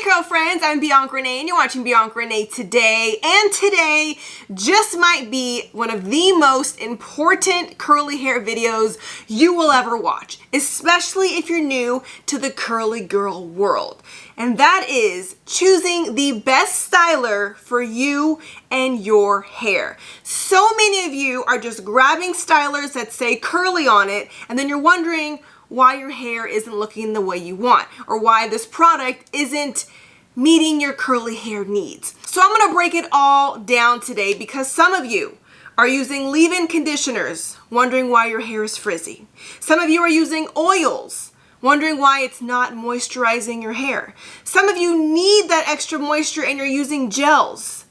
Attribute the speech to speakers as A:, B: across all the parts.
A: curl friends, I'm Bianca Renee and you're watching Bianca Renee Today. And today just might be one of the most important curly hair videos you will ever watch, especially if you're new to the curly girl world. And that is choosing the best styler for you and your hair. So many of you are just grabbing stylers that say curly on it, and then you're wondering why your hair isn't looking the way you want, or why this product isn't meeting your curly hair needs. So I'm gonna break it all down today because some of you are using leave-in conditioners, wondering why your hair is frizzy. Some of you are using oils, wondering why it's not moisturizing your hair. Some of you need that extra moisture and you're using gels,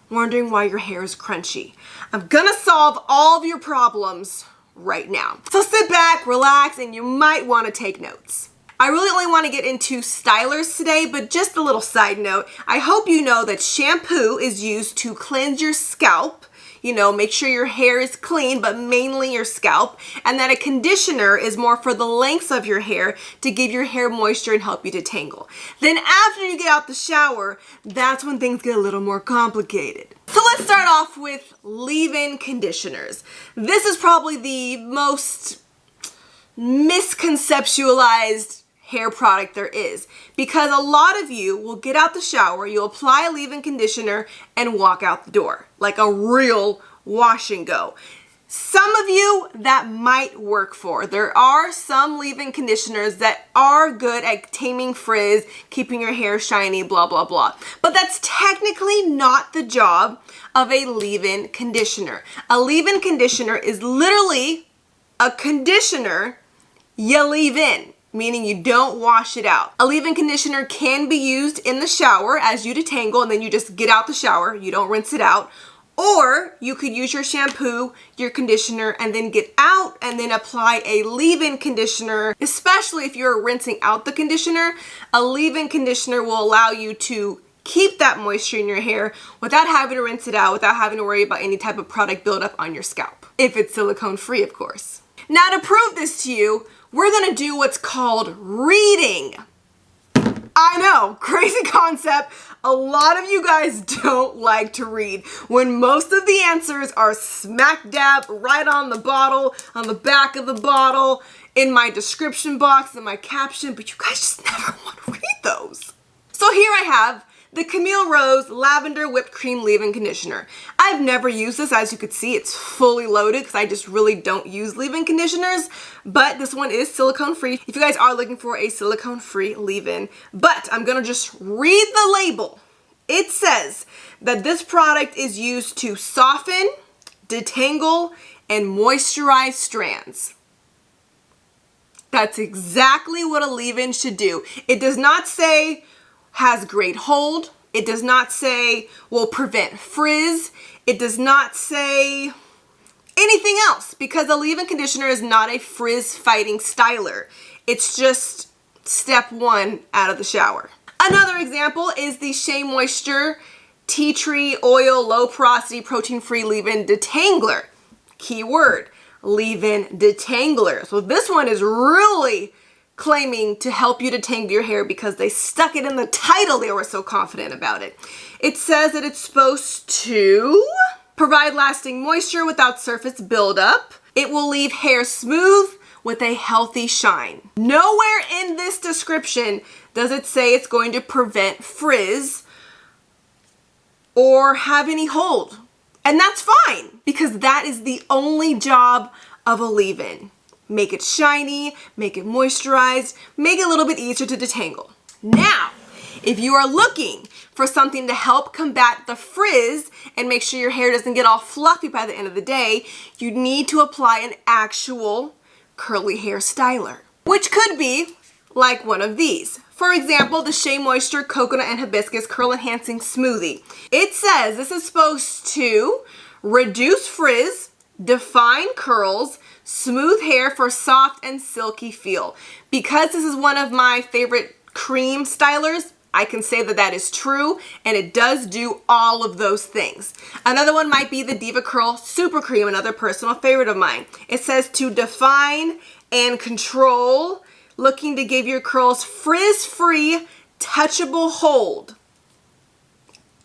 A: wondering why your hair is crunchy. I'm gonna solve all of your problems right now. So sit back, relax, and you might want to take notes. I really only want to get into stylers today, but just a little side note. I hope you know that shampoo is used to cleanse your scalp, make sure your hair is clean, but mainly your scalp, and that a conditioner is more for the lengths of your hair to give your hair moisture and help you detangle. Then after you get out the shower, that's when things get a little more complicated. So let's start off with leave-in conditioners. This is probably the most misconceptualized hair product there is, because a lot of you will get out the shower, you'll apply a leave-in conditioner and walk out the door like a real wash and go. Some of you that might work for. There are some leave-in conditioners that are good at taming frizz, keeping your hair shiny, blah, blah, blah. But that's technically not the job of a leave-in conditioner. A leave-in conditioner is literally a conditioner you leave in, meaning you don't wash it out. A leave-in conditioner can be used in the shower as you detangle and then you just get out the shower, you don't rinse it out. Or you could use your shampoo, your conditioner, and then get out and then apply a leave-in conditioner, especially if you're rinsing out the conditioner. A leave-in conditioner will allow you to keep that moisture in your hair without having to rinse it out, without having to worry about any type of product buildup on your scalp. If it's silicone-free, of course. Now to prove this to you, we're gonna do what's called reading. I know, crazy concept. A lot of you guys don't like to read when most of the answers are smack dab right on the bottle, on the back of the bottle, in my description box, in my caption, but you guys just never want to read those. So here I have the Camille Rose Lavender Whipped Cream Leave-In Conditioner. I've never used this. As you can see, it's fully loaded because I just really don't use leave-in conditioners, but this one is silicone-free if you guys are looking for a silicone-free leave-in. But I'm gonna just read the label. It says that this product is used to soften, detangle, and moisturize strands. That's exactly what a leave-in should do. It does not say has great hold. It does not say will prevent frizz. It does not say anything else, because a leave-in conditioner is not a frizz fighting styler. It's just step one out of the shower. Another example is the Shea Moisture Tea Tree Oil Low Porosity Protein Free Leave-In Detangler. Keyword, leave-in detangler. So this one is really claiming to help you detangle your hair because they stuck it in the title. They were so confident about it. It says that it's supposed to provide lasting moisture without surface buildup. It will leave hair smooth with a healthy shine. Nowhere in this description does it say it's going to prevent frizz or have any hold. And that's fine, because that is the only job of a leave-in. Make it shiny, make it moisturized, make it a little bit easier to detangle. Now, if you are looking for something to help combat the frizz and make sure your hair doesn't get all fluffy by the end of the day, you need to apply an actual curly hair styler, which could be like one of these. For example, the Shea Moisture Coconut and Hibiscus Curl Enhancing Smoothie. It says this is supposed to reduce frizz, define curls, smooth hair for soft and silky feel. Because this is one of my favorite cream stylers, I can say that that is true, and it does do all of those things. Another one might be the DevaCurl Super Cream, another personal favorite of mine. It says to define and control, looking to give your curls frizz-free touchable hold.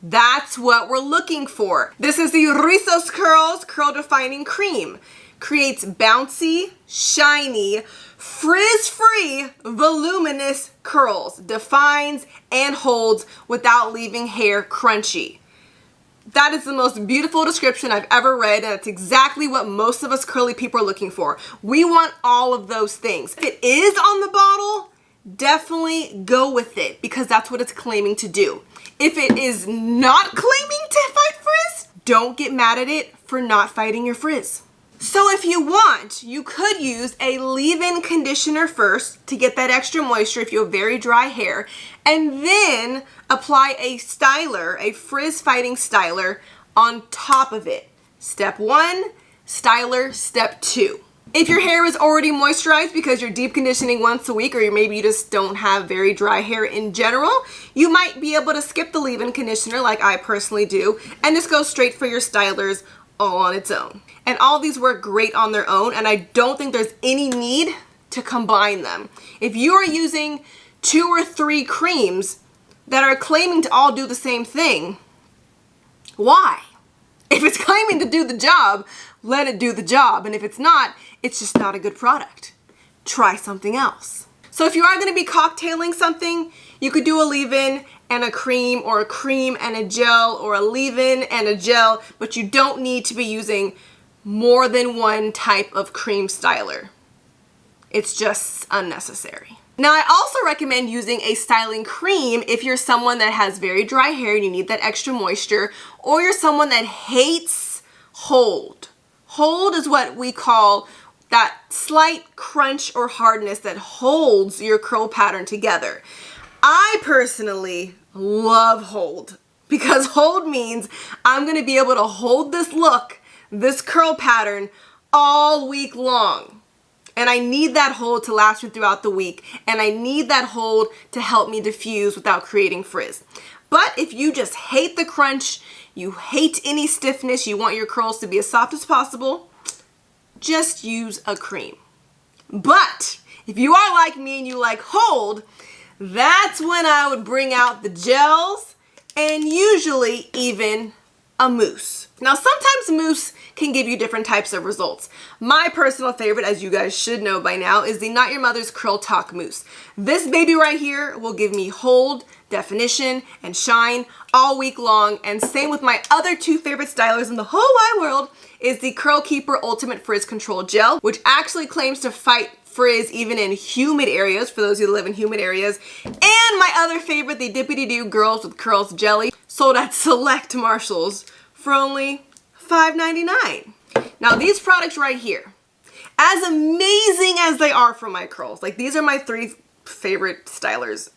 A: That's what we're looking for. This is the Rizos Curls Curl Defining Cream. Creates bouncy, shiny, frizz-free, voluminous curls. Defines and holds without leaving hair crunchy. That is the most beautiful description I've ever read, and it's exactly what most of us curly people are looking for. We want all of those things. If it is on the bottle, definitely go with it because that's what it's claiming to do. If it is not claiming to fight frizz, don't get mad at it for not fighting your frizz. So if you want, you could use a leave-in conditioner first to get that extra moisture if you have very dry hair, and then apply a styler, a frizz-fighting styler, on top of it. Step 1, styler. Step 2. If your hair is already moisturized because you're deep conditioning once a week, or maybe you just don't have very dry hair in general, you might be able to skip the leave-in conditioner like I personally do and just go straight for your stylers all on its own. And all these work great on their own, and I don't think there's any need to combine them. If you are using 2 or 3 creams that are claiming to all do the same thing, why? If it's claiming to do the job, let it do the job. And if it's not, it's just not a good product. Try something else. So if you are going to be cocktailing something, you could do a leave-in and a cream, or a cream and a gel, or a leave-in and a gel, but you don't need to be using more than one type of cream styler. It's just unnecessary. Now, I also recommend using a styling cream if you're someone that has very dry hair and you need that extra moisture, or you're someone that hates hold. Hold is what we call that slight crunch or hardness that holds your curl pattern together. I personally love hold because hold means I'm going to be able to hold this look, this curl pattern all week long. And I need that hold to last me throughout the week, and I need that hold to help me diffuse without creating frizz. But if you just hate the crunch, you hate any stiffness, you want your curls to be as soft as possible, just use a cream. But if you are like me and you like hold, that's when I would bring out the gels and usually even a mousse. Now, sometimes mousse can give you different types of results. My personal favorite, as you guys should know by now, is the Not Your Mother's Curl Talk Mousse. This baby right here will give me hold, definition, and shine all week long. And same with my other 2 favorite stylers in the whole wide world is the Curl Keeper Ultimate Frizz Control Gel, which actually claims to fight frizz even in humid areas, for those who live in humid areas. And my other favorite, the Dippity Doo Girls with Curls Jelly, sold at select Marshalls for only $5.99. Now, these products right here, as amazing as they are for my curls, like these are my 3 favorite stylers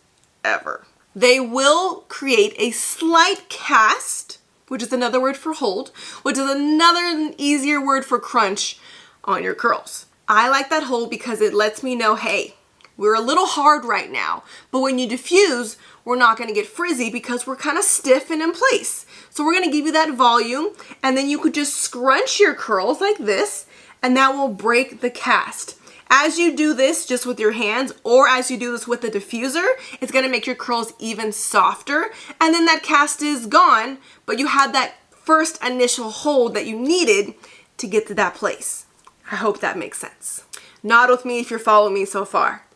A: ever, they will create a slight cast, which is another word for hold, which is another easier word for crunch on your curls. I like that hold because it lets me know, hey, we're a little hard right now, but when you diffuse, we're not going to get frizzy because we're kind of stiff and in place. So we're going to give you that volume, and then you could just scrunch your curls like this, and that will break the cast. As you do this just with your hands, or as you do this with the diffuser, it's going to make your curls even softer, and then that cast is gone, but you had that first initial hold that you needed to get to that place. I hope that makes sense. Nod with me if you're following me so far.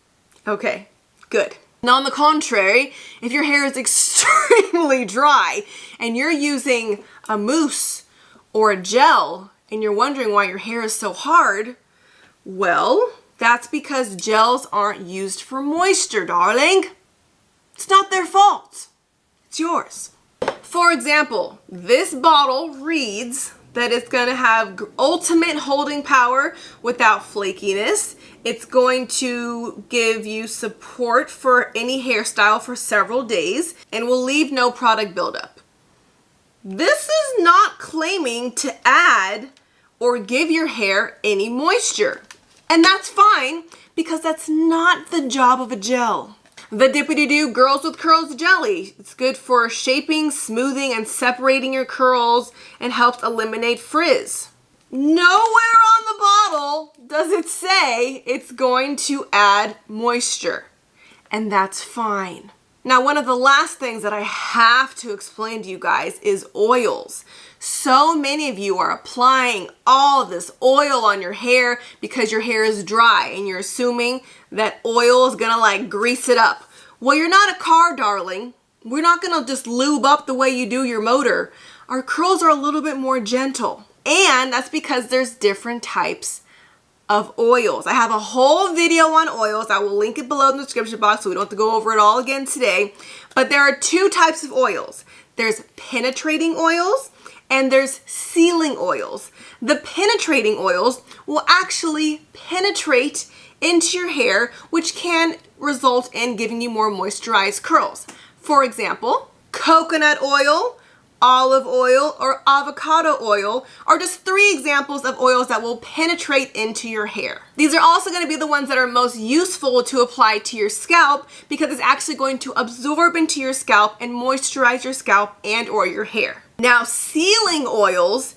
A: Okay, good. Now, on the contrary, if your hair is extremely dry and you're using a mousse or a gel and you're wondering why your hair is so hard, well, that's because gels aren't used for moisture, darling. It's not their fault. It's yours. For example, this bottle reads that it's going to have ultimate holding power without flakiness. It's going to give you support for any hairstyle for several days and will leave no product buildup. This is not claiming to add or give your hair any moisture. And that's fine because that's not the job of a gel. The Dippity Doo Girls with Curls Jelly. It's good for shaping, smoothing, and separating your curls and helps eliminate frizz. Nowhere on the bottle does it say it's going to add moisture. And that's fine. Now, one of the last things that I have to explain to you guys is oils. So many of you are applying all of this oil on your hair because your hair is dry and you're assuming that oil is gonna like grease it up. Well, you're not a car, darling. We're not gonna just lube up the way you do your motor. Our curls are a little bit more gentle. And that's because there's different types of oils. I have a whole video on oils. I will link it below in the description box so we don't have to go over it all again today. But there are two types of oils. There's penetrating oils and there's sealing oils. The penetrating oils will actually penetrate into your hair, which can result in giving you more moisturized curls. For example, coconut oil, olive oil, or avocado oil are just 3 examples of oils that will penetrate into your hair. These are also going to be the ones that are most useful to apply to your scalp because it's actually going to absorb into your scalp and moisturize your scalp and or your hair. Now, sealing oils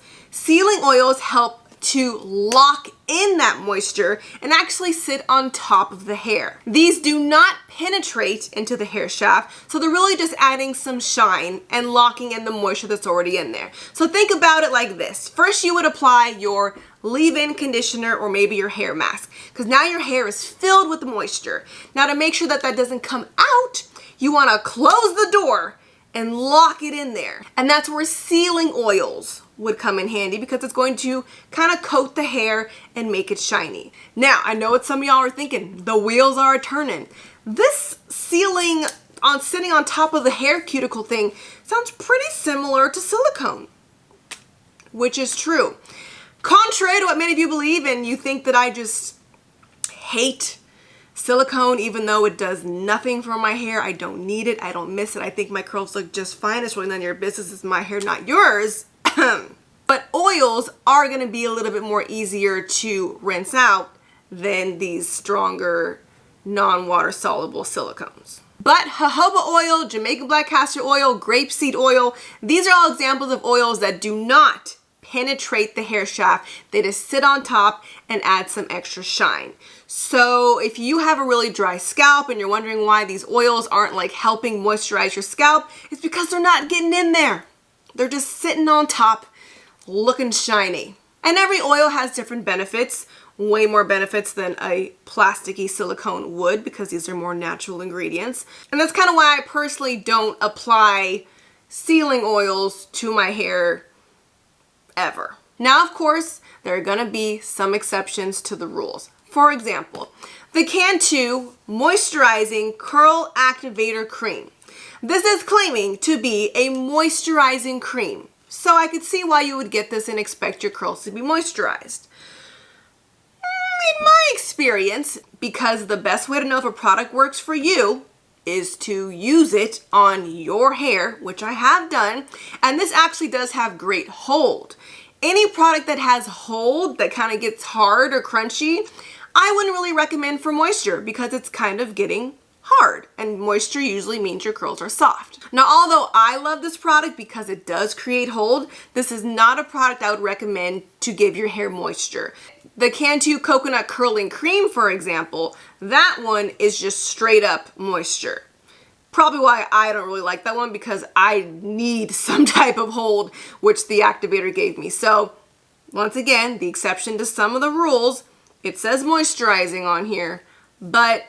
A: help to lock in that moisture and actually sit on top of the hair. These do not penetrate into the hair shaft, so they're really just adding some shine and locking in the moisture that's already in there. So think about it like this. First, you would apply your leave-in conditioner or maybe your hair mask because now your hair is filled with moisture. Now, to make sure that that doesn't come out, you want to close the door and lock it in there. And that's where sealing oils would come in handy because it's going to kind of coat the hair and make it shiny. Now, I know what some of y'all are thinking. The wheels are turning. This sealing on sitting on top of the hair cuticle thing sounds pretty similar to silicone, which is true. Contrary to what many of you believe and you think that I just hate silicone, even though it does nothing for my hair. I don't need it. I don't miss it. I think my curls look just fine. It's really none of your business. It's my hair, not yours. But oils are going to be a little bit more easier to rinse out than these stronger non-water soluble silicones. But jojoba oil, Jamaican black castor oil, grapeseed oil, these are all examples of oils that do not penetrate the hair shaft. They just sit on top and add some extra shine. So if you have a really dry scalp and you're wondering why these oils aren't like helping moisturize your scalp, it's because they're not getting in there. They're just sitting on top looking shiny. And every oil has different benefits, way more benefits than a plasticky silicone would because these are more natural ingredients. And that's kind of why I personally don't apply sealing oils to my hair ever. Now, of course, there are going to be some exceptions to the rules. For example, the Cantu Moisturizing Curl Activator Cream. This is claiming to be a moisturizing cream. So I could see why you would get this and expect your curls to be moisturized. In my experience, because the best way to know if a product works for you is to use it on your hair, which I have done, and this actually does have great hold. Any product that has hold that kind of gets hard or crunchy, I wouldn't really recommend for moisture because it's kind of getting hard, and moisture usually means your curls are soft. Now, although I love this product because it does create hold, this is not a product I would recommend to give your hair moisture. The Cantu Coconut Curling Cream, for example, that one is just straight up moisture. Probably why I don't really like that one because I need some type of hold, which the activator gave me. So once again, the exception to some of the rules, it says moisturizing on here, but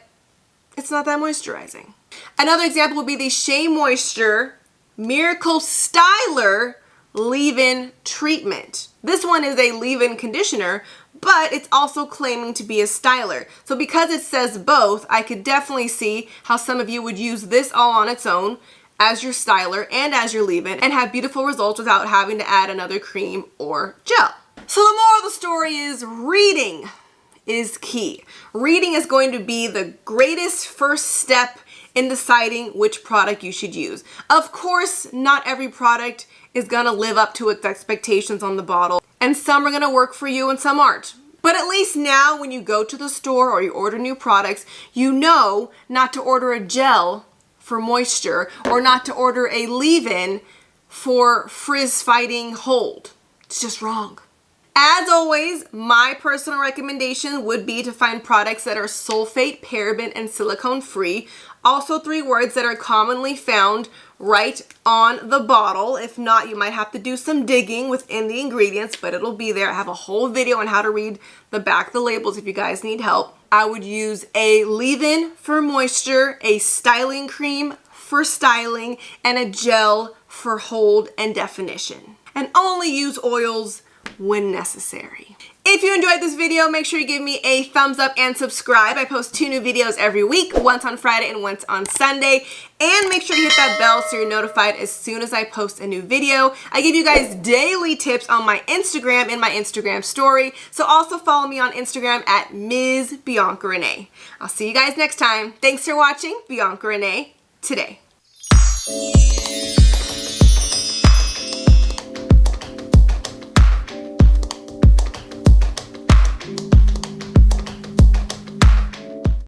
A: it's not that moisturizing. Another example would be the Shea Moisture Miracle Styler Leave-In Treatment. This one is a leave-in conditioner, but it's also claiming to be a styler. So because it says both, I could definitely see how some of you would use this all on its own as your styler and as your leave-in and have beautiful results without having to add another cream or gel. So the moral of the story is reading is key. Reading is going to be the greatest first step in deciding which product you should use. Of course, not every product is gonna live up to its expectations on the bottle, and some are gonna work for you and some aren't. But at least now when you go to the store or you order new products, you know not to order a gel for moisture or not to order a leave-in for frizz-fighting hold. It's just wrong. As always, my personal recommendation would be to find products that are sulfate, paraben, and silicone free. Also 3 words that are commonly found right on the bottle. If not, you might have to do some digging within the ingredients, but it'll be there. I have a whole video on how to read the back of the labels if you guys need help. I would use a leave-in for moisture, a styling cream for styling, and a gel for hold and definition. And only use oils when necessary. If you enjoyed this video, make sure you give me a thumbs up and subscribe. I post 2 new videos every week, once on Friday and once on Sunday. And make sure you hit that bell so you're notified as soon as I post a new video. I give you guys daily tips on my Instagram in my Instagram story. So also follow me on Instagram at Ms. Bianca Renee. I'll see you guys next time. Thanks for watching Bianca Renee Today.